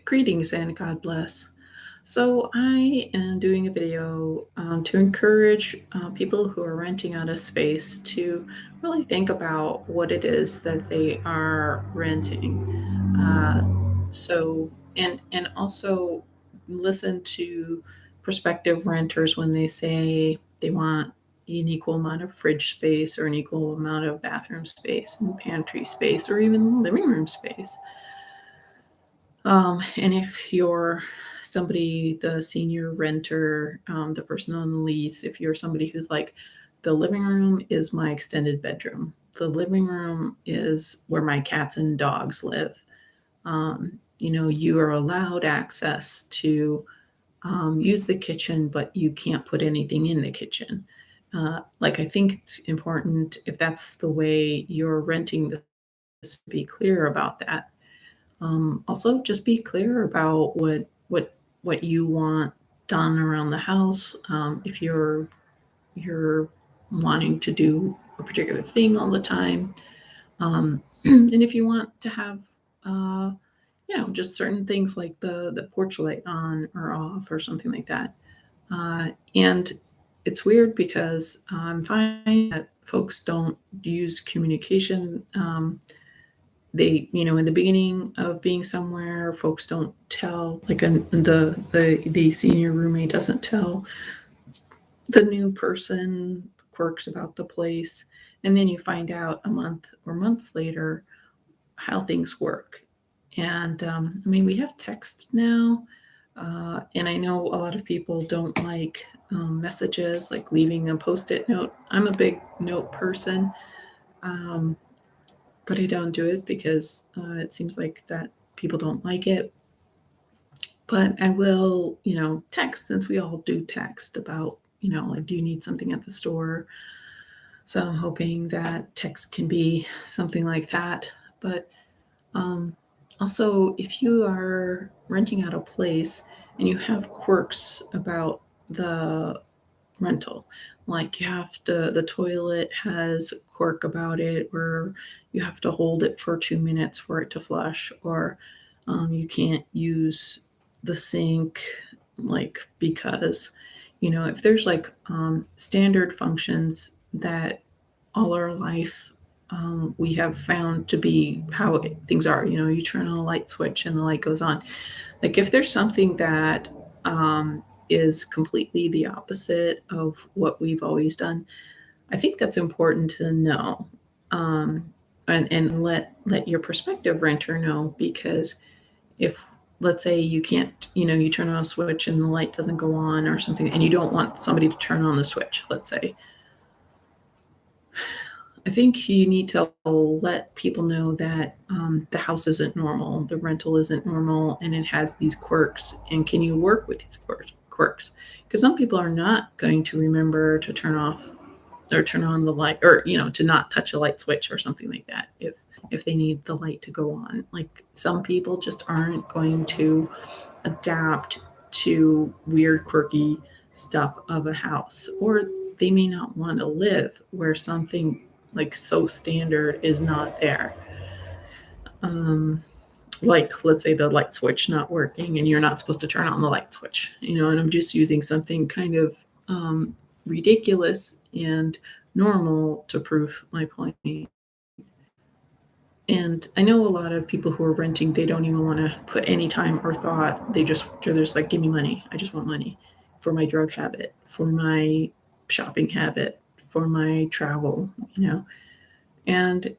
Greetings and God bless. So, I am doing a video to encourage people who are renting out a space to really think about what it is that they are renting. Uh, and also listen to prospective renters when they say they want an equal amount of fridge space or an equal amount of bathroom space and pantry space or even living room space. And if you're somebody, the senior renter, the person on the lease, if you're somebody who's like, the living room is my extended bedroom, the living room is where my cats and dogs live. You are allowed access to use the kitchen, but you can't put anything in the kitchen. I think it's important if that's the way you're renting this, be clear about that. Also, just be clear about what you want done around the house. If you're wanting to do a particular thing all the time, and if you want to have just certain things like the porch light on or off or something like that. And it's weird because I'm finding that folks don't use communication. In the beginning of being somewhere, folks don't tell, the senior roommate doesn't tell the new person quirks about the place, and then you find out a month or months later how things work. And we have text now, and I know a lot of people don't like messages, like leaving a post-it note. I'm a big note person. um, but I don't do it because it seems like that people don't like it. But I will, text, since we all do text about, like, do you need something at the store? So I'm hoping that text can be something like that. But um, also, if you are renting out a place and you have quirks about the rental, like the toilet has a quirk about it, or you have to hold it for 2 minutes for it to flush, or you can't use the sink, like, because if there's like standard functions that all our life we have found to be how things are. You turn on a light switch and the light goes on. Like, if there's something that is completely the opposite of what we've always done, I think that's important to know, and let your prospective renter know. Because if, let's say, you can't, you turn on a switch and the light doesn't go on or something, and you don't want somebody to turn on the switch, let's say, I think you need to let people know that the house isn't normal, the rental isn't normal, and it has these quirks. And can you work with these quirks? Because some people are not going to remember to turn off or turn on the light, or to not touch a light switch or something like that. If they need the light to go on, like, some people just aren't going to adapt to weird, quirky stuff of a house, or they may not want to live where something like so standard is not there. Um, like, let's say the light switch not working and you're not supposed to turn on the light switch, and I'm just using something kind of ridiculous and normal to prove my point. And I know a lot of people who are renting, they don't even want to put any time or thought. They're just like, give me money. I just want money for my drug habit, for my shopping habit, for my travel, and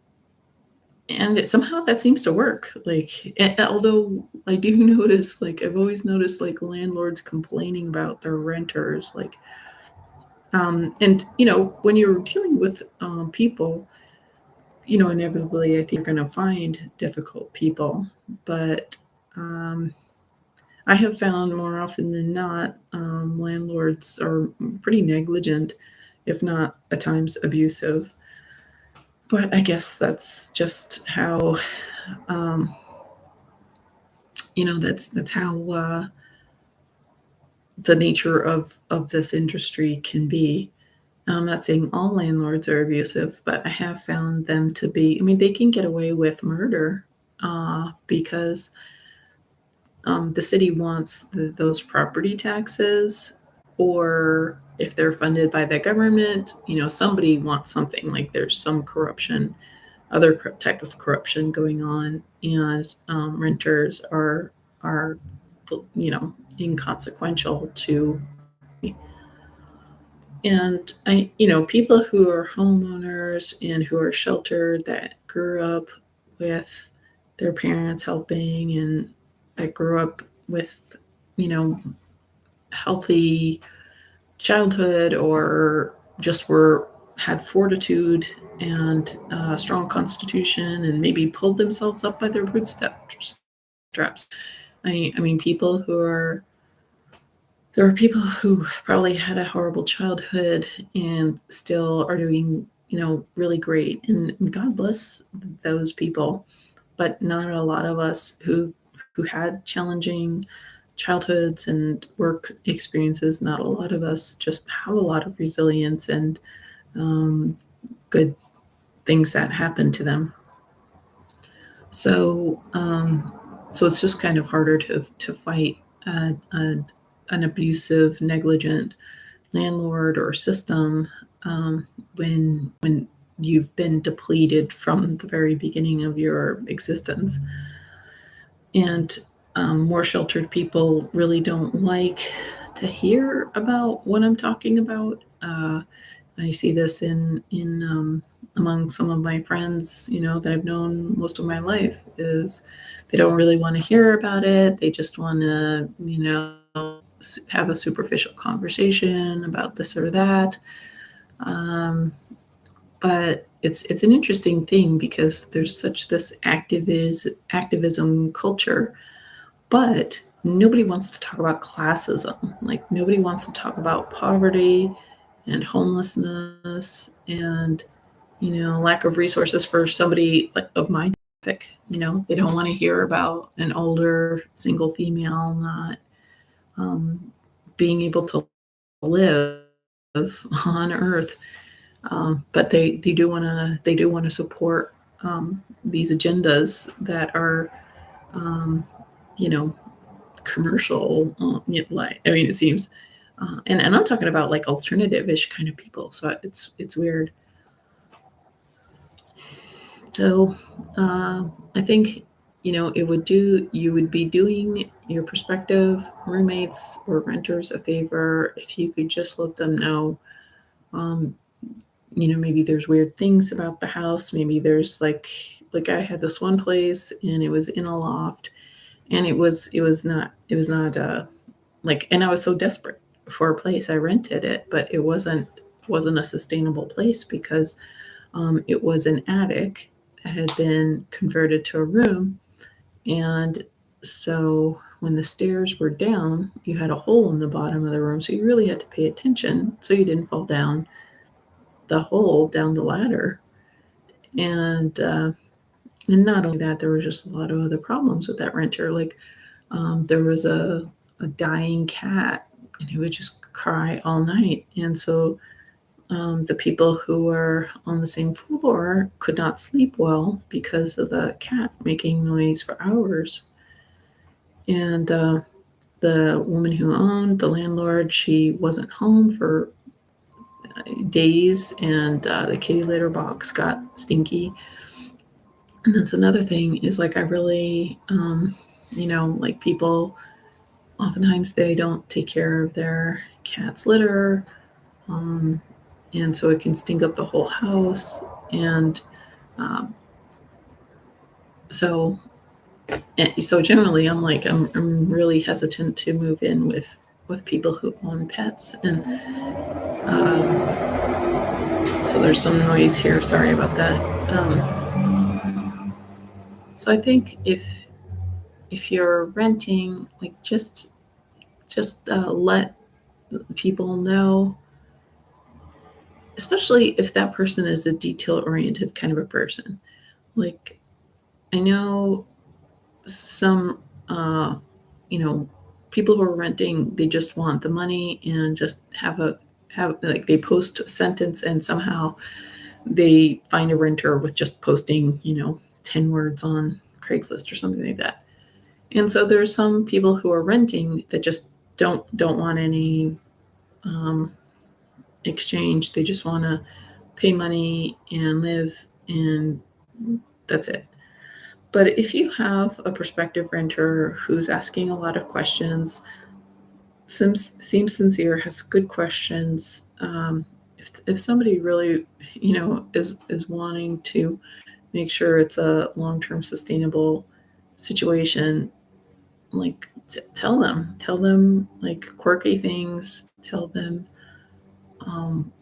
somehow that seems to work. Like, although I do notice, like, I've always noticed, like, landlords complaining about their renters, like, and when you're dealing with people, inevitably, I think you're going to find difficult people. But I have found more often than not, landlords are pretty negligent, if not at times abusive. But I guess that's just how, um, that's how the nature of this industry can be. I'm not saying all landlords are abusive, but I have found them to be. They can get away with murder because the city wants those property taxes, or if they're funded by the government, somebody wants something, like there's some corruption, other type of corruption going on, and renters are inconsequential to. And people who are homeowners and who are sheltered, that grew up with their parents helping, and that grew up with, you know, healthy childhood, or just had fortitude and strong constitution, and maybe pulled themselves up by their bootstraps. I mean, there are people who probably had a horrible childhood and still are doing, really great. And God bless those people. But not a lot of us who had challenging childhoods and work experiences, not a lot of us just have a lot of resilience and good things that happen to them. So it's just kind of harder to fight an abusive, negligent landlord or system when you've been depleted from the very beginning of your existence. And more sheltered people really don't like to hear about what I'm talking about. I see this in among some of my friends, that I've known most of my life, is they don't really want to hear about it. They just want to, have a superficial conversation about this or that. But it's an interesting thing, because there's such this activism culture, but nobody wants to talk about classism. Like, nobody wants to talk about poverty and homelessness and, lack of resources for somebody of my topic. They don't want to hear about an older single female not being able to live on Earth. But they do want to support these agendas that are, you know, commercial. It seems, and I'm talking about like alternative-ish kind of people. So it's weird. So I think you would be doing your prospective roommates or renters a favor if you could just let them know. Maybe there's weird things about the house. Maybe there's like I had this one place and it was in a loft, and it was not and I was so desperate for a place. I rented it, but it wasn't a sustainable place, because it was an attic that had been converted to a room. And so when the stairs were down, you had a hole in the bottom of the room, so you really had to pay attention so you didn't fall down the hole down the ladder. And not only that, there was just a lot of other problems with that renter. Like there was a dying cat, and it would just cry all night. And so the people who were on the same floor could not sleep well because of the cat making noise for hours. And the woman who owned, the landlord, she wasn't home for days, and the kitty litter box got stinky. And that's another thing, is like I really, like people, oftentimes they don't take care of their cat's litter. And so it can stink up the whole house. And um, so generally I'm really hesitant to move in with people who own pets. And so there's some noise here, sorry about that. So I think if you're renting, like just let people know, especially if that person is a detail-oriented kind of a person. Like, I know some, people who are renting, they just want the money and just have like they post a sentence, and somehow they find a renter with just posting, 10 words on Craigslist or something like that. And so there's some people who are renting that just don't want any um, exchange. They just want to pay money and live, and that's it. But if you have a prospective renter who's asking a lot of questions, seems sincere, has good questions, if somebody really, is wanting to make sure it's a long-term sustainable situation, like tell them like quirky things, tell them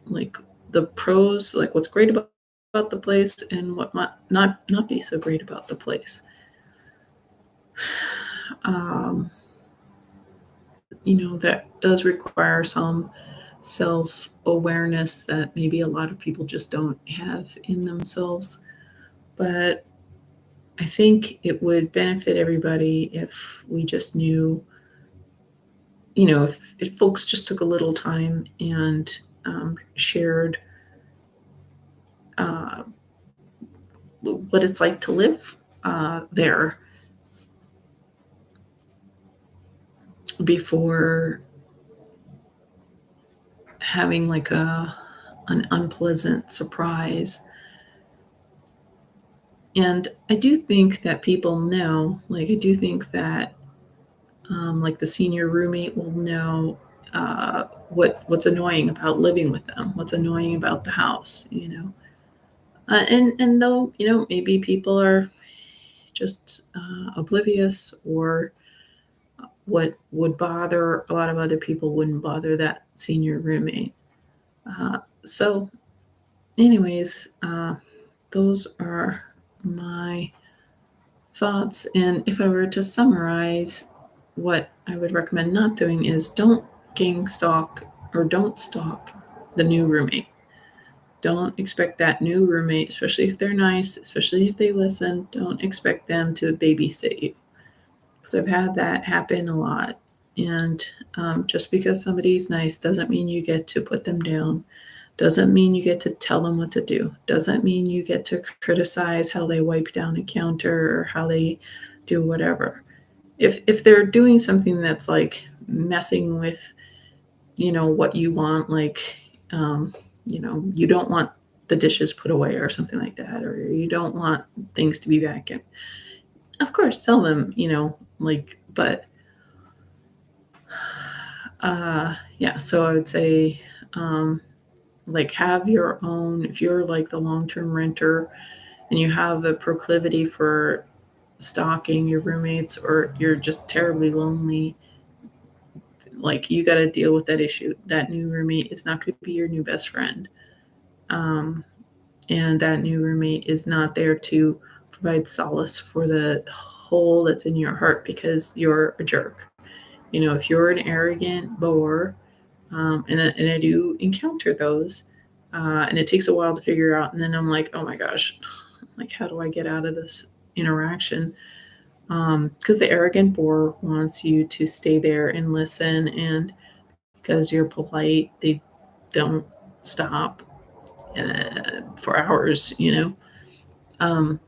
like the pros, like what's great about the place and what might not be so great about the place. um, that does require some self-awareness that maybe a lot of people just don't have in themselves, but I think it would benefit everybody if we just knew, if folks just took a little time and shared uh, what it's like to live there before having like an unpleasant surprise. And I do think that people know, like I do think that like the senior roommate will know what's annoying about living with them, what's annoying about the house, and though maybe people are just oblivious, or what would bother a lot of other people wouldn't bother that senior roommate. So, anyways, those are my thoughts. And if I were to summarize, what I would recommend not doing is don't gang stalk or don't stalk the new roommate. Don't expect that new roommate, especially if they're nice, especially if they listen, don't expect them to babysit you. Because I've had that happen a lot. And just because somebody's nice doesn't mean you get to put them down, doesn't mean you get to tell them what to do, doesn't mean you get to criticize how they wipe down a counter or how they do whatever. If they're doing something that's like messing with, what you want, like, you don't want the dishes put away or something like that, or you don't want things to be vacuumed, of course, tell them, like, but yeah, so I would say, like, have your own, if you're like the long-term renter and you have a proclivity for stalking your roommates, or you're just terribly lonely, like, you got to deal with that issue. That new roommate is not going to be your new best friend. Um, and that new roommate is not there to provide solace for the hole that's in your heart because you're a jerk. If you're an arrogant bore, and I do encounter those, and it takes a while to figure out. And then I'm like, oh my gosh, like, how do I get out of this interaction? Because the arrogant bore wants you to stay there and listen, and because you're polite, they don't stop for hours. Um,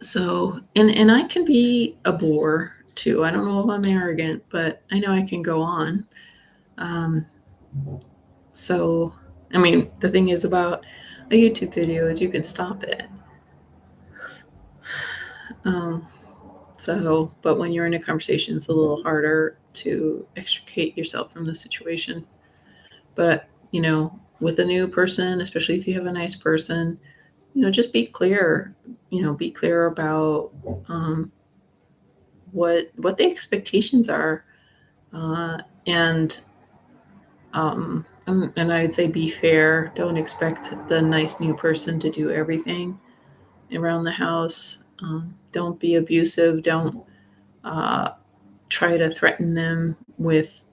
so, and I can be a bore too. I don't know if I'm arrogant, but I know I can go on. Um, so, I mean, the thing is about a YouTube video is you can stop it. Um, so, but when you're in a conversation, it's a little harder to extricate yourself from the situation. But, with a new person, especially if you have a nice person, just be clear. Be clear about what the expectations are, and and I'd say be fair. Don't expect the nice new person to do everything around the house. Don't be abusive. Don't uh, try to threaten them with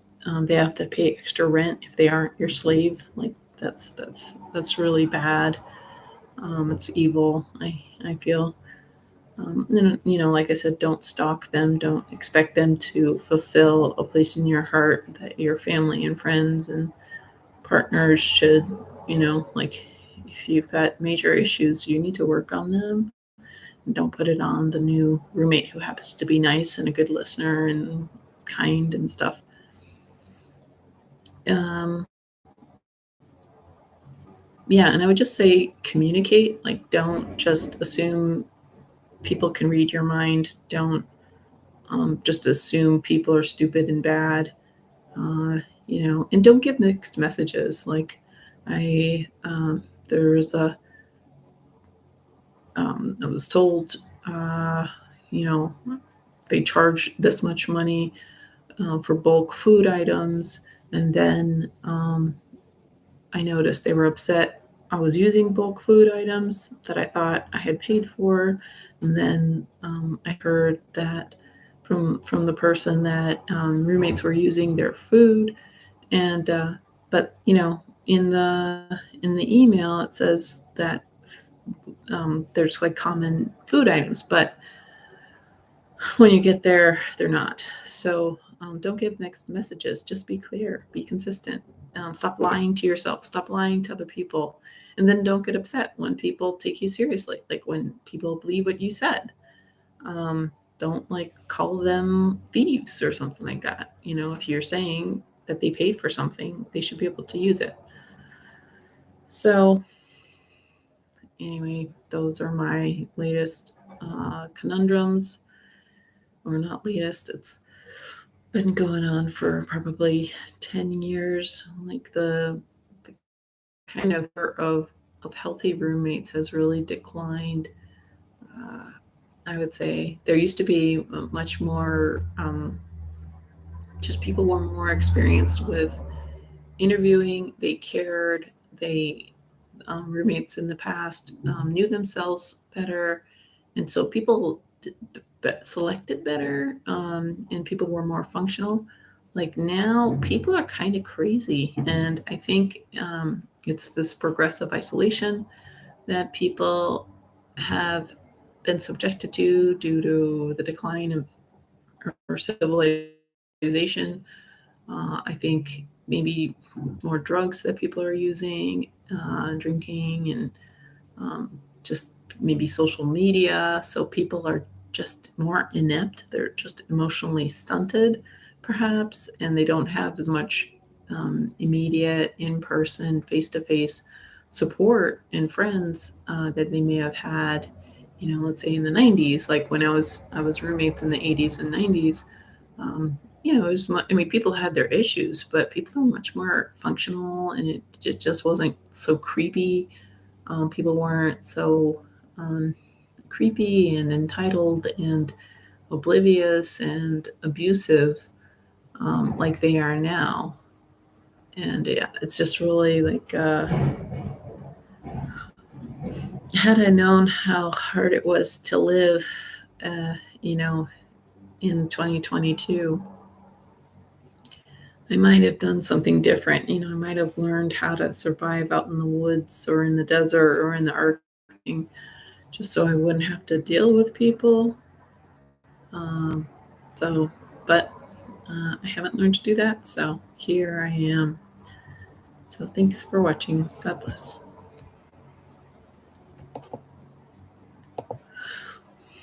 they have to pay extra rent if they aren't your slave. Like, that's really bad. It's evil. I feel. And, like I said, don't stalk them. Don't expect them to fulfill a place in your heart that your family and friends and partners should. Like, if you've got major issues, you need to work on them. don't put it on the new roommate who happens to be nice and a good listener and kind and stuff. Um, yeah, and I would just say communicate. Like, don't just assume people can read your mind. Don't just assume people are stupid and bad. Uh, and don't give mixed messages. Like, there's a I was told, you know, they charge this much money for bulk food items, and then I noticed they were upset I was using bulk food items that I thought I had paid for, and then I heard that from the person that roommates were using their food, and but in the email it says that there's like common food items, but when you get there, they're not. So don't give mixed messages. Just be clear, be consistent. Stop lying to yourself, stop lying to other people. And then don't get upset when people take you seriously, like when people believe what you said. Don't like call them thieves or something like that. If you're saying that they paid for something, they should be able to use it. So, anyway, those are my latest conundrums, or not latest. It's been going on for probably 10 years. Like the kind of healthy roommates has really declined. Uh, I would say there used to be much more, just people were more experienced with interviewing. They cared. Roommates in the past knew themselves better. And so people selected better, and people were more functional. Like now, people are kind of crazy. And I think it's this progressive isolation that people have been subjected to due to the decline of our civilization. I think maybe more drugs that people are using, drinking, and just maybe social media. So people are just more inept. They're just emotionally stunted, perhaps, and they don't have as much immediate, in person, face to face support and friends that they may have had. Let's say in the 90s, like when I was roommates in the 80s and 90s. It was people had their issues, but people were much more functional, and it just wasn't so creepy. People weren't so creepy and entitled and oblivious and abusive like they are now. And yeah, it's just really like, had I known how hard it was to live, uh, you know, in 2022, I might have done something different. I might have learned how to survive out in the woods or in the desert or in the Arctic, just so I wouldn't have to deal with people. Um, so, but I haven't learned to do that. So here I am. So thanks for watching. God bless.